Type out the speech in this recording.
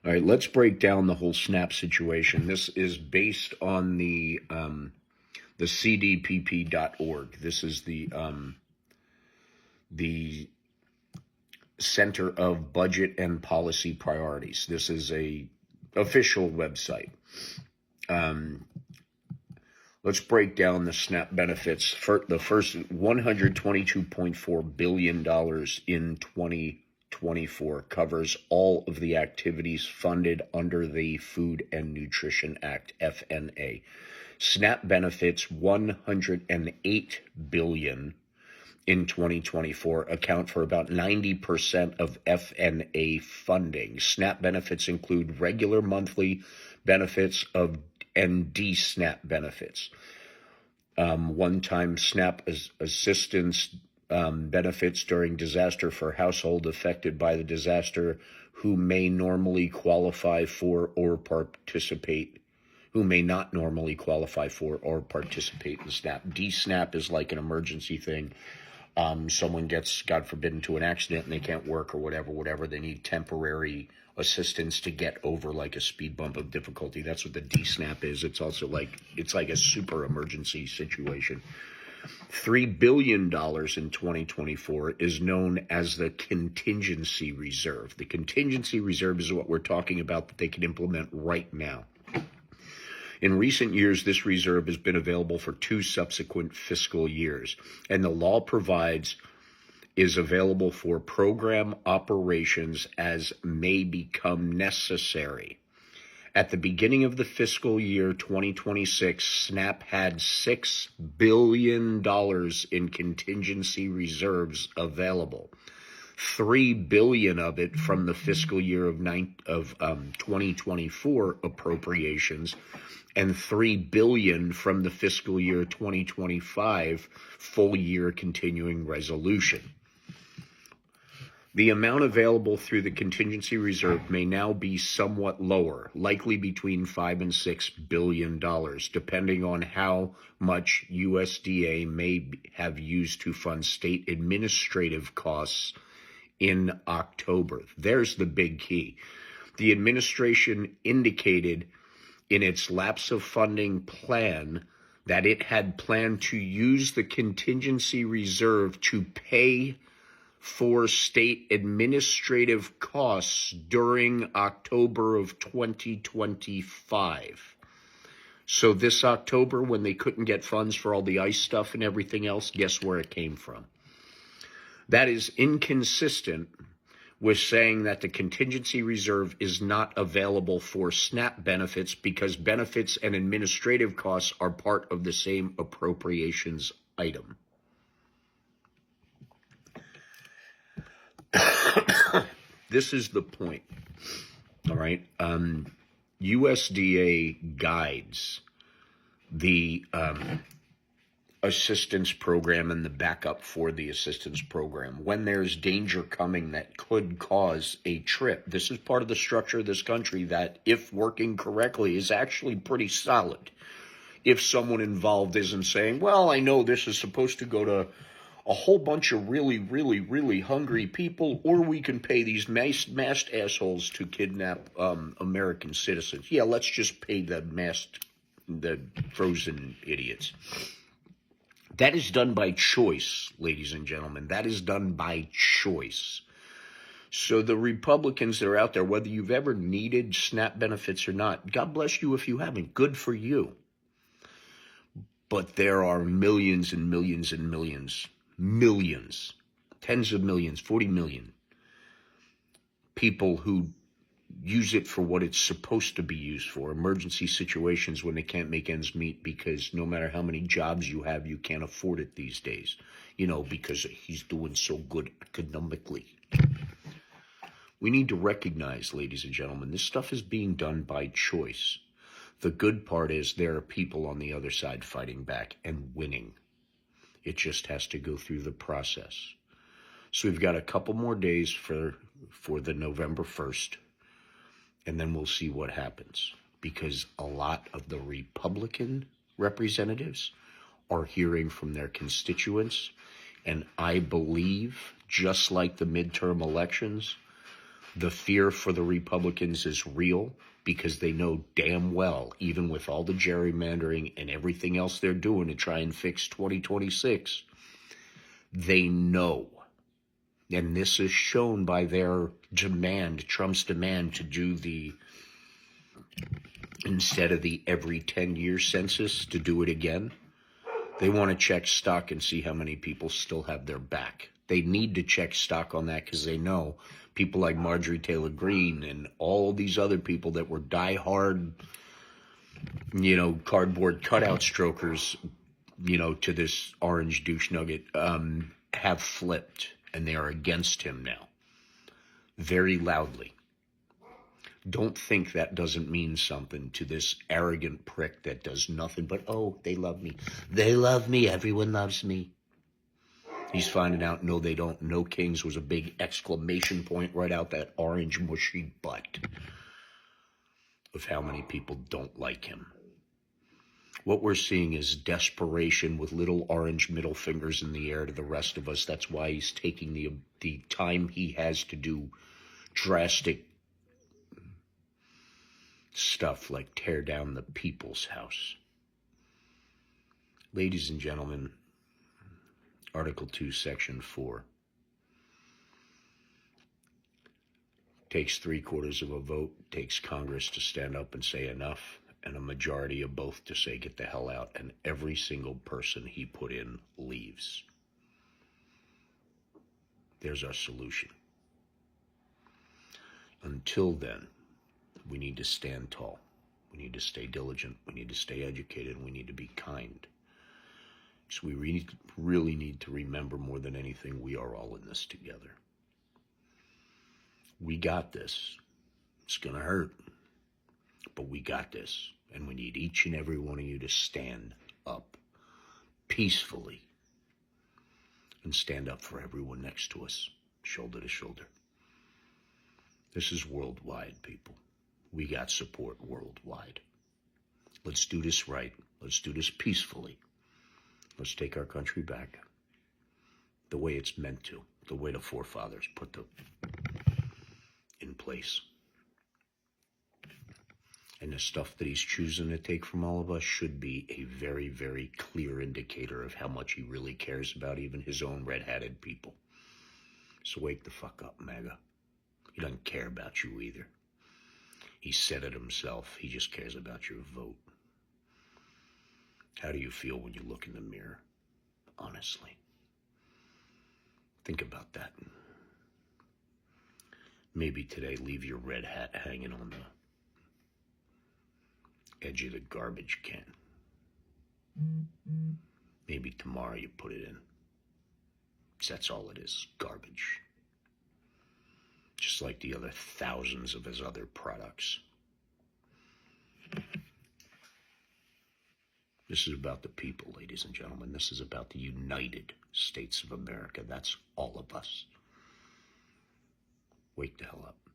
All right, let's break down the whole SNAP situation. This is based on the CDPP.org. This is the Center of Budget and Policy Priorities. This is a official website. Let's break down the SNAP benefits. For the first $122.4 billion in 2024 covers all of the activities funded under the Food and Nutrition Act, FNA. SNAP benefits $108 billion in 2024 account for about 90% of FNA funding. SNAP benefits include regular monthly benefits and DSNAP benefits. One-time SNAP assistance benefits during disaster for household affected by the disaster who may normally qualify for or participate, who may not normally qualify for or participate in SNAP. DSNAP is like an emergency thing. Someone gets, God forbid, into an accident and they can't work or whatever. They need temporary assistance to get over like a speed bump of difficulty. That's what the DSNAP is. It's also it's like a super emergency situation. $3 billion in 2024 is known as the contingency reserve. The contingency reserve is what we're talking about that they can implement right now. In recent years, this reserve has been available for 2 subsequent fiscal years, and the law provides is available for program operations as may become necessary. At the beginning of the fiscal year 2026, SNAP had $6 billion in contingency reserves available. $3 billion of it from the fiscal year of 2024 appropriations, and $3 billion from the fiscal year 2025 full year continuing resolution. The amount available through the contingency reserve may now be somewhat lower, likely between $5 and $6 billion, depending on how much USDA may have used to fund state administrative costs in October. There's the big key. The administration indicated in its lapse of funding plan that it had planned to use the contingency reserve to pay for state administrative costs during October of 2025. So this October, when they couldn't get funds for all the ICE stuff and everything else, guess where it came from? That is inconsistent with saying that the contingency reserve is not available for SNAP benefits because benefits and administrative costs are part of the same appropriations item. This is the point, all right? USDA guides the assistance program and the backup for the assistance program. When there's danger coming that could cause a trip, this is part of the structure of this country that, if working correctly, is actually pretty solid. If someone involved isn't saying, well, I know this is supposed to go to a whole bunch of really, really, really hungry people, or we can pay these masked assholes to kidnap American citizens. Yeah, let's just pay the frozen idiots. That is done by choice, ladies and gentlemen. That is done by choice. So the Republicans that are out there, whether you've ever needed SNAP benefits or not, God bless you if you haven't. Good for you. But there are millions and millions and millions, tens of millions, 40 million people who use it for what it's supposed to be used for, emergency situations when they can't make ends meet, because no matter how many jobs you have, you can't afford it these days, because he's doing so good economically. We need to recognize, ladies and gentlemen, this stuff is being done by choice. The good part is there are people on the other side fighting back and winning. It just has to go through the process. So we've got a couple more days for the November 1st. And then we'll see what happens, because a lot of the Republican representatives are hearing from their constituents. And I believe, just like the midterm elections, The fear for the Republicans is real because they know damn well, even with all the gerrymandering and everything else they're doing to try and fix 2026, they know. And this is shown by their demand, Trump's demand to do instead of the every 10-year census, to do it again. They want to check stock and see how many people still have their back. They need to check stock on that because they know people like Marjorie Taylor Greene and all these other people that were diehard, cardboard cutout strokers, to this orange douche nugget, have flipped, and they are against him now, very loudly. Don't think that doesn't mean something to this arrogant prick that does nothing but, oh, they love me. They love me. Everyone loves me. He's finding out, no, they don't. No kings was a big exclamation point right out that orange mushy butt of how many people don't like him. What we're seeing is desperation with little orange middle fingers in the air to the rest of us. That's why he's taking the time he has to do drastic stuff like tear down the People's House. Ladies and gentlemen, Article 2, Section 4 takes 3/4 of a vote, takes Congress to stand up and say enough, and a majority of both to say get the hell out, and every single person he put in leaves. There's our solution. Until then, we need to stand tall. We need to stay diligent. We need to stay educated. And we need to be kind. So we really need to remember more than anything, we are all in this together. We got this. It's going to hurt. But we got this. And we need each and every one of you to stand up peacefully and stand up for everyone next to us, shoulder to shoulder. This is worldwide, people. We got support worldwide. Let's do this right. Let's do this peacefully. Let's take our country back the way it's meant to, the way the forefathers put them in place. And the stuff that he's choosing to take from all of us should be a very, very clear indicator of how much he really cares about even his own red-hatted people. So wake the fuck up, MAGA. He doesn't care about you either. He said it himself. He just cares about your vote. How do you feel when you look in the mirror? Honestly. Think about that. Maybe today leave your red hat hanging on the edge of the garbage can. Maybe tomorrow you put it in. 'Cause that's all it is, garbage. Just like the other thousands of his other products. This is about the people, ladies and gentlemen. This is about the United States of America. That's all of us. Wake the hell up.